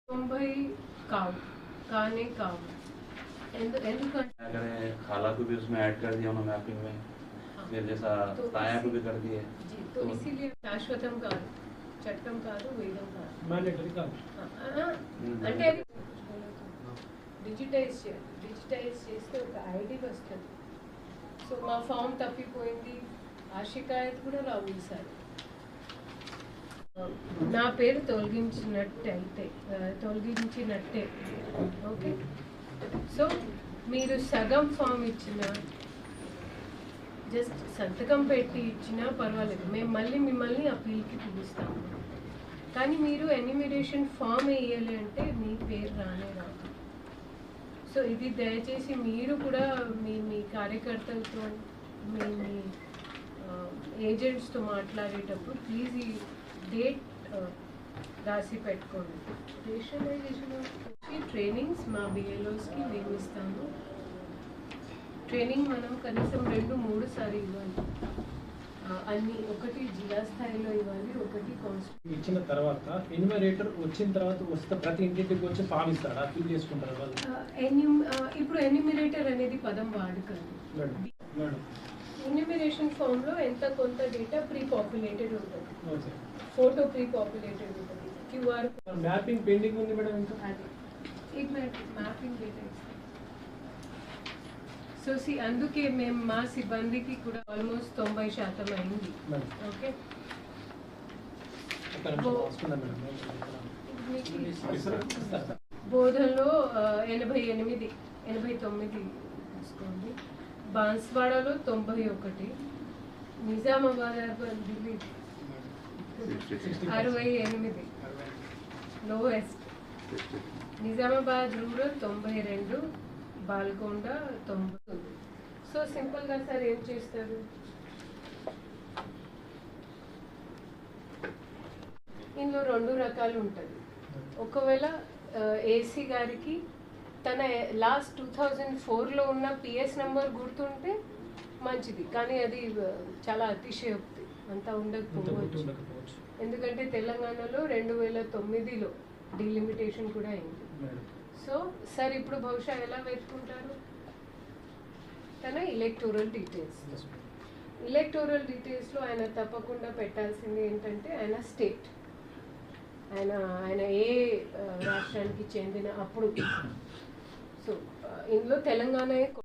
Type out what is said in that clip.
90 काव काने काव खाला को भी उसमें ऐड कर दिया उन्होंने मैपिंग में, फिर जैसा ताया को भी कर दिए जी, तो इसीलिए శాశ్వతం కాదు, చట్టం కాదు, వేదం కాదు, మ్యాండేటరీ కాదు. అంటే డిజిటైజ్ చేస్తే ఒక ఐడి వస్తుంది. సో మా ఫామ్ తప్పిపోయింది, ఆ షికాయత్ కూడా రావు ఈసారి. నా పేరు తొలగించినట్టే ఓకే. సో మీరు సగం ఫామ్ ఇచ్చిన, జస్ట్ సంతకం పెట్టి ఇచ్చినా పర్వాలేదు, మేము మళ్ళీ మిమ్మల్ని అప్పీల్కి పిలుస్తాము. కానీ మీరు ఎన్యూమరేషన్ ఫామ్ వేయాలి అంటే మీ పేరు రానే రాదు. సో ఇది దయచేసి మీరు కూడా మీ కార్యకర్తలతో మీ ఏజెంట్స్తో మాట్లాడేటప్పుడు ప్లీజ్ ఈ డేట్ రాసి పెట్టుకోండి. రేషనలైజేషన్ ట్రైనింగ్స్ మా బిఎల్ఓస్కి మేము ఇస్తాము. ట్రైనింగ్ మనం కనీసం 2-3 సార్లు ఇవ్వాలి. అన్ని ఒకటి జిల్లా స్థాయిలో ఇవ్వాలి, ఒకటి కాన్స్టిట్యూషన్ ఇచ్చిన తర్వాత ఎన్యూమరేటర్ వచ్చిన తర్వాత వస్తే ప్రతి ఇంటికి వచ్చి ఫామ్ ఇస్తాడా, ఫిల్ చేసుకుంటారు వాళ్ళు? ఇప్పుడు ఎన్యూమరేటర్ అనేది పదం వాడకండి. ఎన్యూమరేషన్ ఫామ్ లో ఎంత కొంత డేటా ప్రీ పాపులేటెడ్ ఉంటుంది, ఫోటో ప్రీ పాపులేటెడ్ ఉంటుంది, క్యూఆర్ మ్యాపింగ్ పెండింగ్ ఉంది మేడం ఇంకా. అది మ్యాపింగ్ డేటా ఇస్తాం. సో అందుకే మేము మా సిబ్బందికి కూడా ఆల్మోస్ట్ 90% అయింది. ఓకే, బోధనలో 89 తీసుకోండి, బాన్స్వాడలో 91, Nizamabad Delhi 68, lowest, Nizamabad rural 92, Balkonda 90. So సింపుల్గా సార్ ఏం చేస్తారు, ఇందులో 2 రకాలు ఉంటుంది. ఒకవేళ ఏసీ గారికి తన లాస్ట్ 2004లో ఉన్న పిఎస్ నెంబర్ గుర్తుంటే మంచిది, కానీ అది చాలా అతిశయోక్తి, అంతా ఉండకపోవచ్చు. ఎందుకంటే తెలంగాణలో 2009లో డిలిమిటేషన్ కూడా అయింది. సో సార్ ఇప్పుడు బహుశా ఎలా వెతుకుంటారు, తన ఎలక్టోరల్ డీటెయిల్స్లో ఆయన తప్పకుండా పెట్టాల్సింది ఏంటంటే ఆయన స్టేట్, ఆయన ఏ రాష్ట్రానికి చెందిన అప్పుడు. సో ఇందులో తెలంగాణ